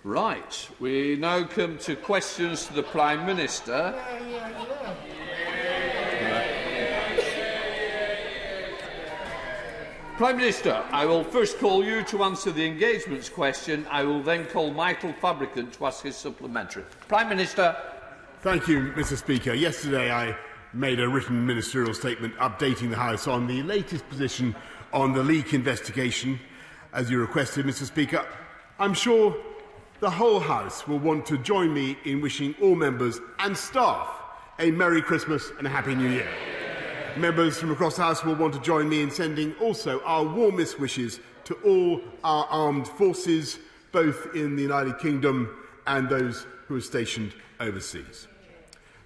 Right, we now come to questions to the Prime Minister. Prime Minister, I will first call you to answer the engagements question. I will then call Michael Fabricant to ask his supplementary. Prime Minister. Thank you, Mr. Speaker. Yesterday I made a written ministerial statement updating the House on the latest position on the leak investigation, as you requested, Mr. Speaker. I'm sure the whole House will want to join me in wishing all members and staff a Merry Christmas and a Happy New Year. Members from across the House will want to join me in sending also our warmest wishes to all our armed forces, both in the United Kingdom and those who are stationed overseas.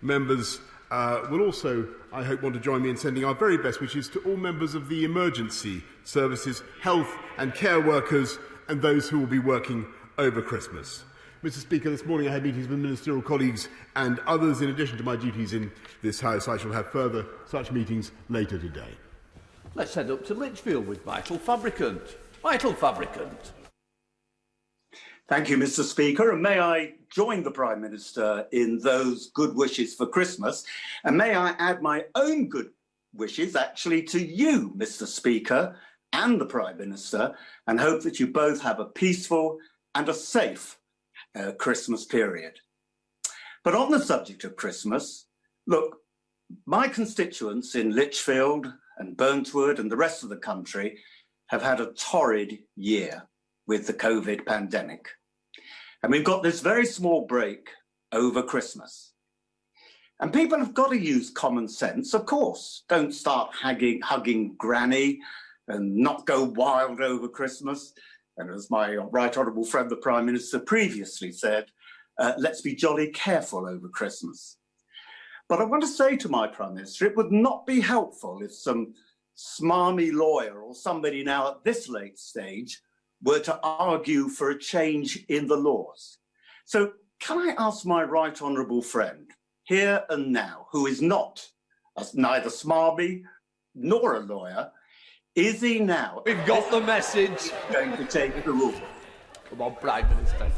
Members will also, I hope, want to join me in sending our very best wishes to all members of the emergency services, health and care workers, and those who will be working over Christmas. Mr. Speaker, this morning I had meetings with ministerial colleagues and others. In addition to my duties in this House, I shall have further such meetings later today. Let's head up to Litchfield with Michael Fabricant. Michael Fabricant. Thank you, Mr. Speaker, and may I join the Prime Minister in those good wishes for Christmas, and may I add my own good wishes actually to you, Mr. Speaker, and the Prime Minister, and hope that you both have a peaceful and a safe Christmas period. But on the subject of Christmas, look, my constituents in Litchfield and Burntwood and the rest of the country have had a torrid year with the COVID pandemic. And we've got this very small break over Christmas. And people have got to use common sense, of course. Don't start hugging Granny and not go wild over Christmas. And as my right honourable friend, the Prime Minister, previously said, let's be jolly careful over Christmas. But I want to say to my Prime Minister, it would not be helpful if some smarmy lawyer or somebody now at this late stage were to argue for a change in the laws. So can I ask my right honourable friend, here and now, who is not neither smarmy nor a lawyer, is he now? We've got the message. Going to take the rule. Come on, Prime Minister.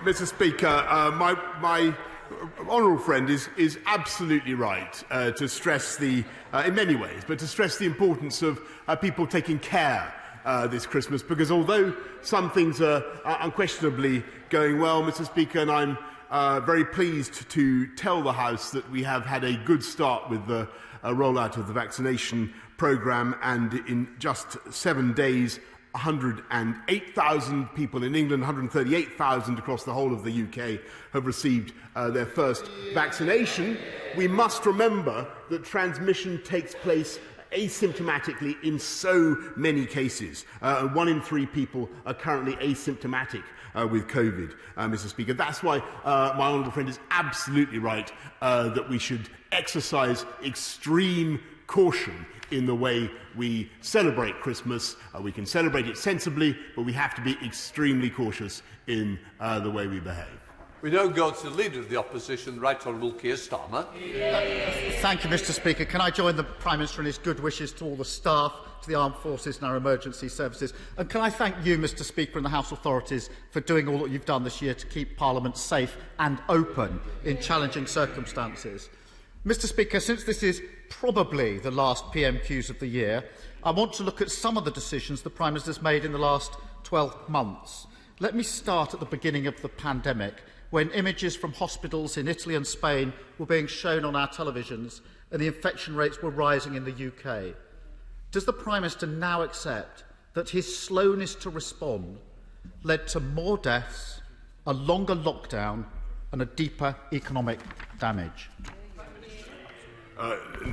Mr. Speaker, my honourable friend is absolutely right to stress in many ways, but to stress the importance of people taking care this Christmas, because although some things are unquestionably going well, Mr. Speaker, and I'm very pleased to tell the House that we have had a good start with the rollout of the vaccination programme, and in just 7 days, 108,000 people in England, 138,000 across the whole of the UK have received their first vaccination. We must remember that transmission takes place asymptomatically in so many cases. 1 in 3 people are currently asymptomatic with COVID, Mr. Speaker. That's why my honourable friend is absolutely right that we should exercise extreme caution in the way we celebrate Christmas. We can celebrate it sensibly, but we have to be extremely cautious in the way we behave. We now go to the Leader of the Opposition, Right Honourable Keir Starmer. Thank you, Mr. Speaker. Can I join the Prime Minister in his good wishes to all the staff, to the armed forces and our emergency services? And can I thank you, Mr. Speaker, and the House authorities for doing all that you've done this year to keep Parliament safe and open in challenging circumstances? Mr. Speaker, since this is probably the last PMQs of the year, I want to look at some of the decisions the Prime Minister has made in the last 12 months. Let me start at the beginning of the pandemic, when images from hospitals in Italy and Spain were being shown on our televisions and the infection rates were rising in the UK. Does the Prime Minister now accept that his slowness to respond led to more deaths, a longer lockdown and a deeper economic damage?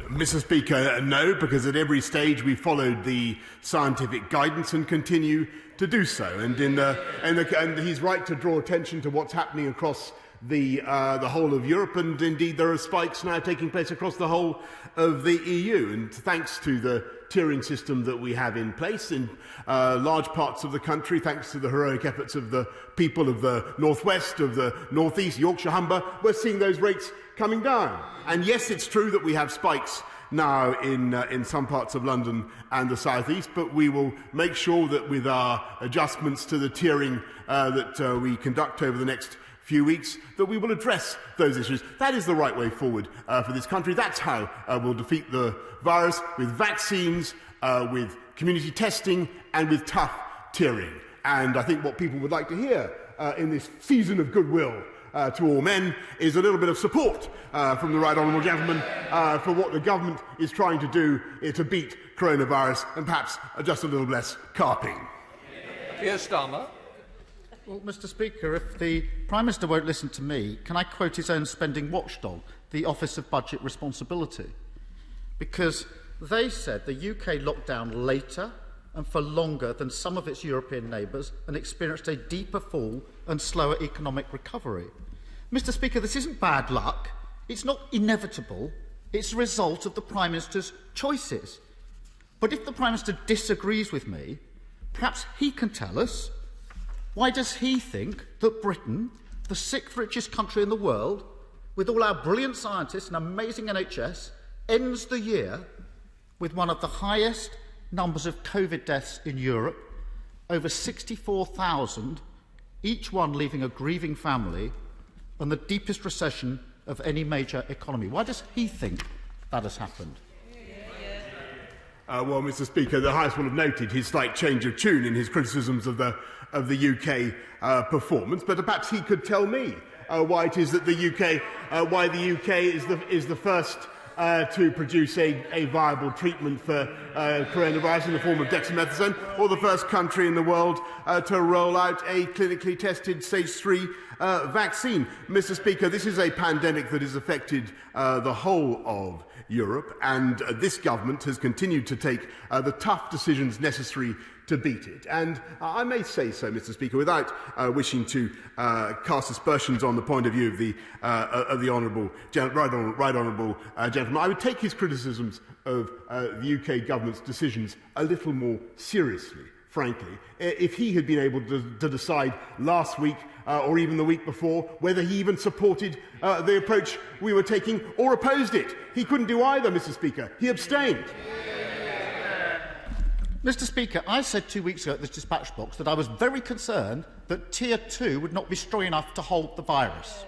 Mr. Speaker, no, because at every stage we followed the scientific guidance and continue to do so. And he's right to draw attention to what's happening across the whole of Europe, and indeed there are spikes now taking place across the whole of the EU. And thanks to the tiering system that we have in place in large parts of the country, thanks to the heroic efforts of the people of the northwest, of the northeast, Yorkshire, Humber, we're seeing those rates coming down. And yes, it's true that we have spikes now in some parts of London and the South East, but we will make sure that with our adjustments to the tiering that we conduct over the next few weeks, that we will address those issues. That is the right way forward for this country. That's how we'll defeat the virus, with vaccines, with community testing and with tough tiering. And I think what people would like to hear in this season of goodwill to all men is a little bit of support from the right honourable gentleman for what the government is trying to do to beat coronavirus, and perhaps just a little less carping. Keir Starmer. Well, Mr Speaker, if the Prime Minister won't listen to me, can I quote his own spending watchdog, the Office of Budget Responsibility? Because they said the UK locked down later and for longer than some of its European neighbours and experienced a deeper fall and slower economic recovery. Mr Speaker, this isn't bad luck. It's not inevitable. It's a result of the Prime Minister's choices. But if the Prime Minister disagrees with me, perhaps he can tell us, why does he think that Britain, the sixth richest country in the world, with all our brilliant scientists and amazing NHS, ends the year with one of the highest numbers of COVID deaths in Europe, over 64,000, each one leaving a grieving family, and the deepest recession of any major economy? Why does he think that has happened? Well, Mr Speaker, the House will have noted his slight change of tune in his criticisms of the UK performance, but perhaps he could tell me why it is that the UK is the first to produce a viable treatment for coronavirus in the form of dexamethasone, or the first country in the world to roll out a clinically tested stage 3 vaccine. Mr Speaker, this is a pandemic that has affected the whole of Europe, and this government has continued to take the tough decisions necessary to beat it. And I may say so, Mr Speaker, without wishing to cast aspersions on the point of view of the right honourable gentleman. I would take his criticisms of the UK government's decisions a little more seriously, frankly, if he had been able to decide last week or even the week before whether he even supported the approach we were taking or opposed it. He couldn't do either, Mr Speaker. He abstained. Mr Speaker, I said 2 weeks ago at this dispatch box that I was very concerned that Tier 2 would not be strong enough to hold the virus.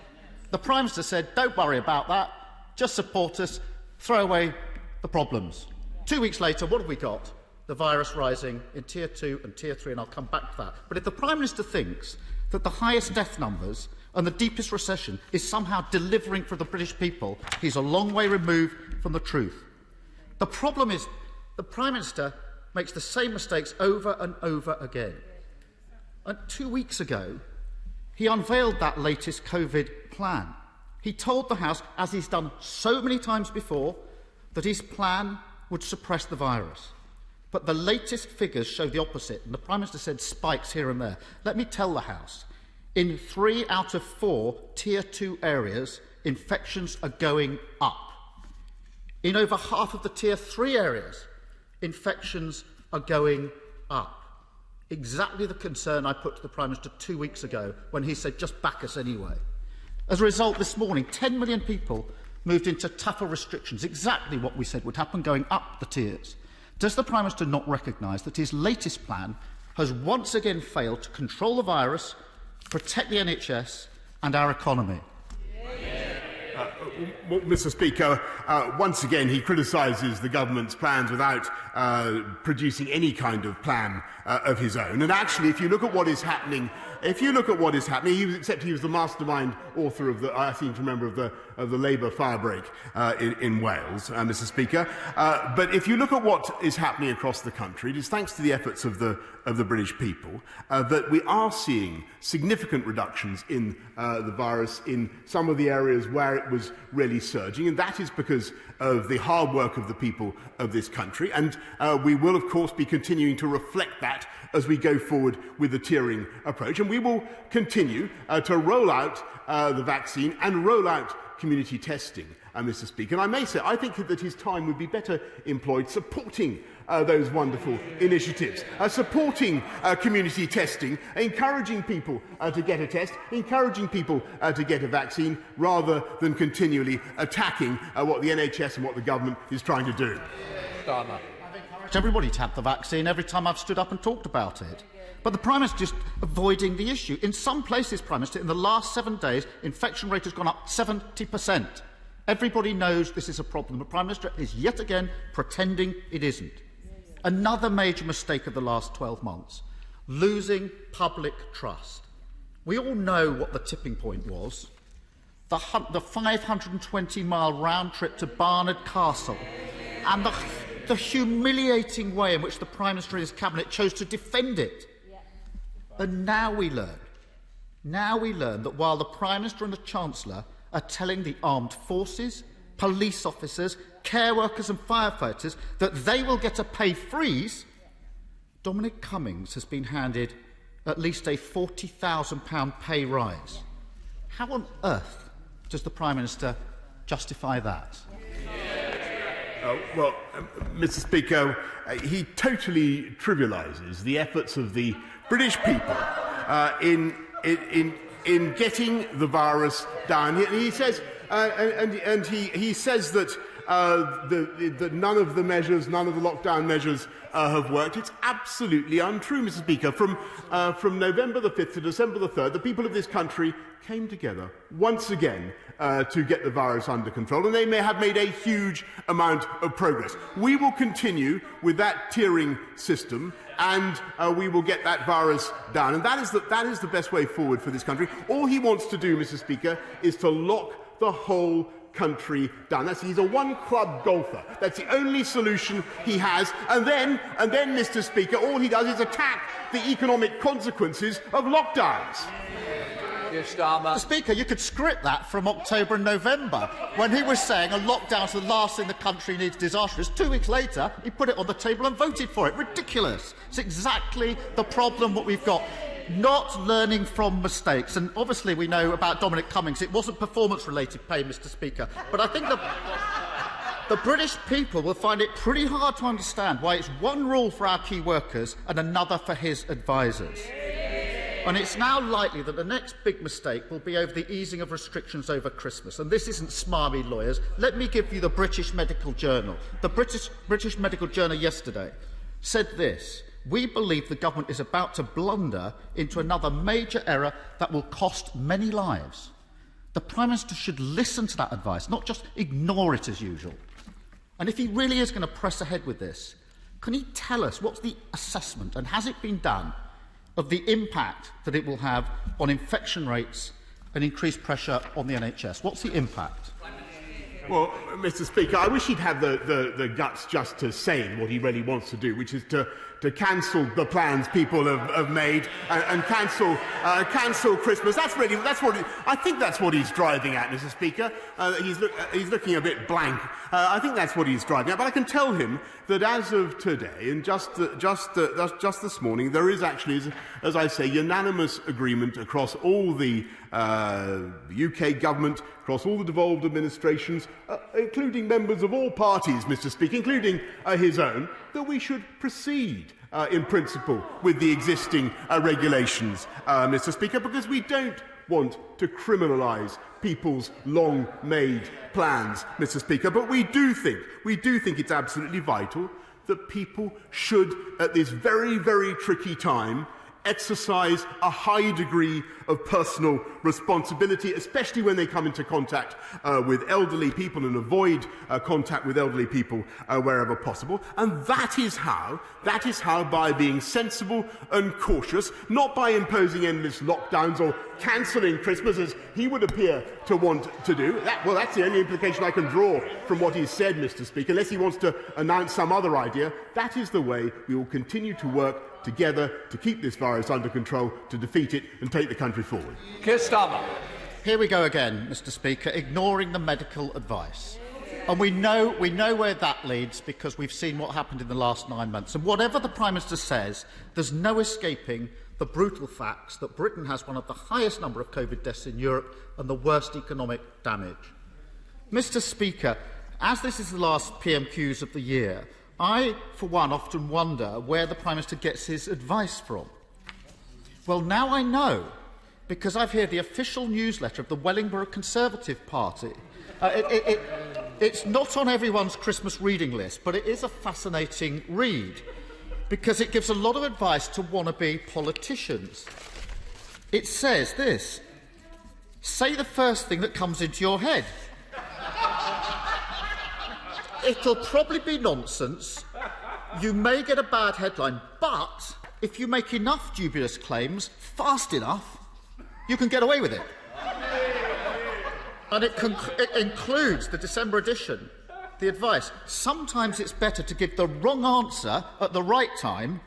The Prime Minister said, don't worry about that, just support us, throw away the problems. 2 weeks later, what have we got? The virus rising in Tier 2 and Tier 3, and I'll come back to that. But if the Prime Minister thinks that the highest death numbers and the deepest recession is somehow delivering for the British people, he's a long way removed from the truth. The problem is the Prime Minister makes the same mistakes over and over again. And 2 weeks ago, he unveiled that latest COVID plan. He told the House, as he's done so many times before, that his plan would suppress the virus. But the latest figures show the opposite, and the Prime Minister said spikes here and there. Let me tell the House, in 3 out of 4 Tier 2 areas, infections are going up. In over half of the Tier 3 areas, infections are going up. Exactly the concern I put to the Prime Minister 2 weeks ago when he said, just back us anyway. As a result, this morning, 10 million people moved into tougher restrictions, exactly what we said would happen, going up the tiers. Does the Prime Minister not recognise that his latest plan has once again failed to control the virus, protect the NHS and our economy? Mr Speaker, once again he criticises the government's plans without producing any kind of plan of his own. And actually, if you look at what is happening, he was the mastermind author of the, I seem to remember, of the Labour firebreak in Wales, Mr Speaker. But if you look at what is happening across the country, it is thanks to the efforts of the British people that we are seeing significant reductions in the virus in some of the areas where it was really surging, and that is because of the hard work of the people of this country. And we will, of course, be continuing to reflect that as we go forward with the tiering approach. And we will continue to roll out the vaccine and roll out community testing, Mr Speaker. And I may say, I think that his time would be better employed supporting those wonderful initiatives, supporting community testing, encouraging people to get a test, encouraging people to get a vaccine, rather than continually attacking what the NHS and what the government is trying to do. Starmer. I've encouraged everybody to have the vaccine every time I've stood up and talked about it. But the Prime Minister is just avoiding the issue. In some places, Prime Minister, in the last 7 days, infection rate has gone up 70%. Everybody knows this is a problem. The Prime Minister is yet again pretending it isn't. Another major mistake of the last 12 months, losing public trust. We all know what the tipping point was. The 520-mile round trip to Barnard Castle and the humiliating way in which the Prime Minister and his Cabinet chose to defend it. And now we learn that while the Prime Minister and the Chancellor are telling the armed forces, police officers, care workers and firefighters that they will get a pay freeze, Dominic Cummings has been handed at least a £40,000 pay rise. How on earth does the Prime Minister justify that? Well, Mr. Speaker, he totally trivialises the efforts of the British people in getting the virus down. He says, he says that that none of the measures, none of the lockdown measures have worked. It's absolutely untrue, Mr. Speaker. From November the 5th to December the 3rd, the people of this country came together once again to get the virus under control, and they may have made a huge amount of progress. We will continue with that tiering system, and we will get that virus down. And that is the best way forward for this country. All he wants to do, Mr. Speaker, is to lock the whole country down. He's a one-club golfer. That's the only solution he has. And then, Mr. Speaker, all he does is attack the economic consequences of lockdowns. Mr. Speaker, you could script that from October and November, when he was saying a lockdown's the last thing the country needs, disastrous. 2 weeks later, he put it on the table and voted for it. Ridiculous. It's exactly the problem what we've got. Not learning from mistakes. And obviously we know about Dominic Cummings. It wasn't performance-related pay, Mr. Speaker. But I think the British people will find it pretty hard to understand why it's one rule for our key workers and another for his advisers. And it's now likely that the next big mistake will be over the easing of restrictions over Christmas. And this isn't smarmy lawyers. Let me give you the British Medical Journal. The British Medical Journal yesterday said this: "We believe the government is about to blunder into another major error that will cost many lives." The Prime Minister should listen to that advice, not just ignore it as usual. And if he really is going to press ahead with this, can he tell us what's the assessment, and has it been done, of the impact that it will have on infection rates and increased pressure on the NHS? What's the impact? Well, Mr. Speaker, I wish he'd have the guts just to say what he really wants to do, which is to cancel the plans people have made and cancel Christmas. I think that's what he's driving at, Mr. Speaker. He's looking a bit blank. I think that's what he's driving at. But I can tell him that as of today, and just this morning, there is actually, as I say, unanimous agreement across all the UK government, across all the devolved administrations, including members of all parties, Mr. Speaker, including his own, that we should proceed in principle with the existing regulations, Mr. Speaker, because we don't want to criminalise people's long-made plans, Mr. Speaker. But we do think it's absolutely vital that people should, at this very, very tricky time, exercise a high degree of personal responsibility, especially when they come into contact with elderly people, and avoid contact with elderly people wherever possible. And that is how, by being sensible and cautious, not by imposing endless lockdowns or cancelling Christmas, as he would appear to want to do. That's the only implication I can draw from what he said, Mr. Speaker, unless he wants to announce some other idea. That is the way we will continue to work together to keep this virus under control, to defeat it and take the country forward. Keir Starmer. Here we go again, Mr. Speaker, ignoring the medical advice. And we know where that leads, because we've seen what happened in the last 9 months. And whatever the Prime Minister says, there's no escaping the brutal facts that Britain has one of the highest number of COVID deaths in Europe and the worst economic damage. Mr. Speaker, as this is the last PMQs of the year, I, for one, often wonder where the Prime Minister gets his advice from. Well, now I know, because I've heard the official newsletter of the Wellingborough Conservative Party. It's not on everyone's Christmas reading list, but it is a fascinating read, because it gives a lot of advice to wannabe politicians. It says this: say the first thing that comes into your head. It'll probably be nonsense. You may get a bad headline, but if you make enough dubious claims fast enough, you can get away with it. And it includes the December edition, the advice. Sometimes it's better to give the wrong answer at the right time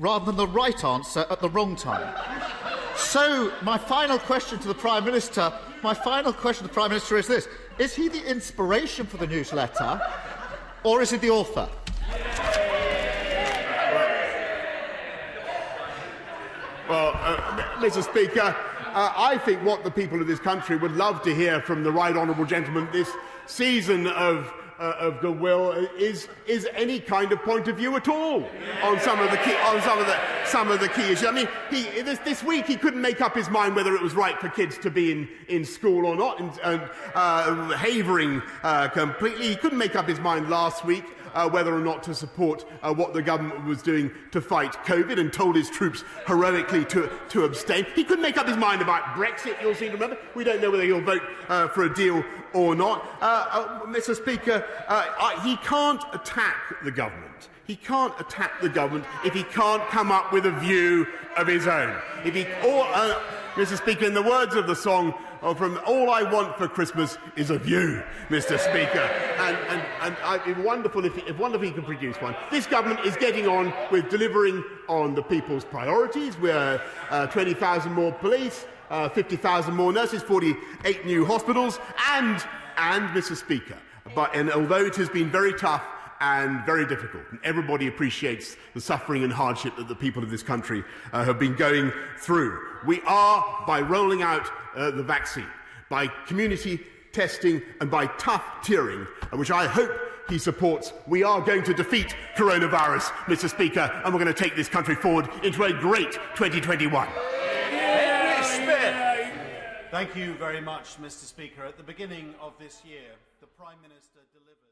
rather than the right answer at the wrong time. So, my final question to the Prime Minister is this: is he the inspiration for the newsletter, or is he the author? Well, Mr. Speaker, I think what the people of this country would love to hear from the right honourable gentleman this season of goodwill is any kind of point of view at all on some of the key issues. I mean, this week he couldn't make up his mind whether it was right for kids to be in school or not, havering completely. He couldn't make up his mind last week whether or not to support what the government was doing to fight COVID, and told his troops heroically to abstain. He couldn't make up his mind about Brexit, you'll seem to remember. We don't know whether he'll vote for a deal or not. Mr. Speaker, he can't attack the government. He can't attack the government if he can't come up with a view of his own. Mr. Speaker, in the words of the song, from all I want for Christmas is a view, Mr. Speaker. And it'd be wonderful if he could produce one. This government is getting on with delivering on the people's priorities. We're 20,000 more police, 50,000 more nurses, 48 new hospitals, and Mr. Speaker, although it has been very tough and very difficult, and everybody appreciates the suffering and hardship that the people of this country have been going through, we are, by rolling out the vaccine, by community testing and by tough tiering, which I hope he supports, we are going to defeat coronavirus, Mr. Speaker, and we're going to take this country forward into a great 2021. Thank you very much, Mr. Speaker. At the beginning of this year, the Prime Minister delivered